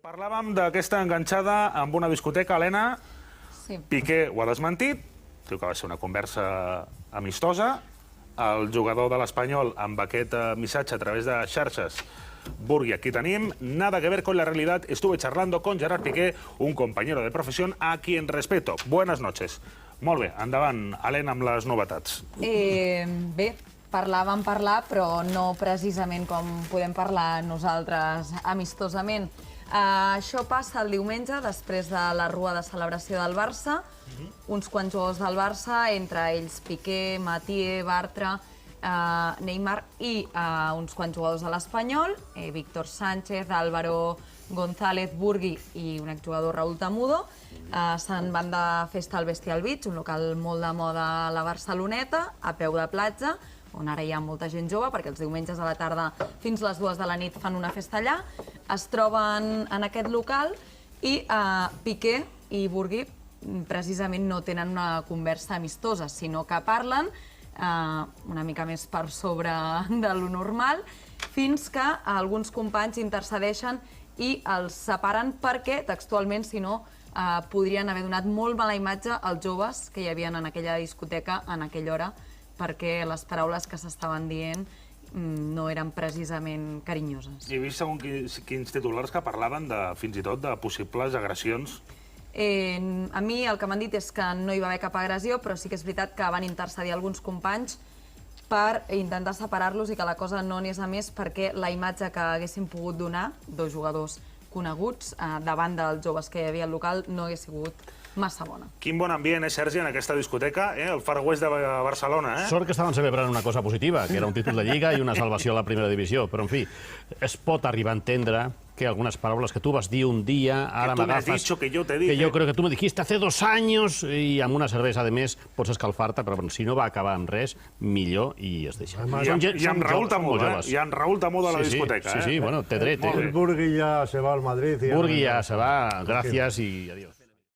Parlàvem d'aquesta enganxada amb una discoteca, Helena. Sí. Piqué ho ha desmentit, diu que va ser una conversa amistosa. El jugador de l'Espanyol, amb aquest missatge a través de xarxes, Burgui, aquí tenim, nada que ver con la realidad, estuve charlando con Gerard Piqué, un compañero de profesión a quien respeto. Buenas noches. Molt bé, endavant, Helena, amb les novetats. Bé, vam parlar, però no precisament com podem parlar nosaltres amistosament. Això passa el diumenge, després de la rua de celebració del Barça. Uns quants jugadors del Barça, entre ells Piqué, Mathieu, Bartra, Neymar i uns quants jugadors de l'Espanyol, Víctor Sánchez, Álvaro González, Burgui i un exjugador, Raúl Tamudo, se'n van de festa al Bestial Beach, un local molt de moda a la Barceloneta, a peu de platja, on ara hi ha molta gent jove, perquè els diumenges a la tarda fins les 2 de la nit fan una festa allà. Es troben en aquest local i Piqué i Burgui precisament no tenen una conversa amistosa, sinó que parlen una mica més per sobre de lo normal, fins que alguns companys intercedeixen i els separen perquè, textualment, si no, podrien haver donat molt mala imatge als joves que hi havia en aquella discoteca en aquella hora, perquè les paraules que s'estaven dient no eren precisament carinyoses. He vist segons quins titulars que parlaven fins i tot de possibles agressions. A mi el que m'han dit és que no hi va haver cap agressió, però sí que és veritat que van intercedir alguns companys per intentar separar-los i que la cosa no anés a més, perquè la imatge que haguessin pogut donar dos jugadors coneguts davant dels joves que hi havia al local no hagués sigut massa bona. Quin bon ambient, Sergi, en aquesta discoteca, el Far West de Barcelona. Sort que estaven celebrant una cosa positiva, que era un títol de Lliga i una salvació a la primera divisió. Però, en fi, es pot arribar a entendre que algunas palabras que tú vas dir un día, ahora me agafas... Que tú me has dicho, que yo te dije... Que yo creo que tú me dijiste hace 2 años i amb una cervesa, a més, pots escalfar-te, però si no va acabar amb res, millor i es deixa. I amb Raúl Tamudo, i amb Raúl Tamudo a la discoteca. Sí, bueno, té dret. El Burgui ya se va al Madrid. Burgui ya se va, gracias y adiós.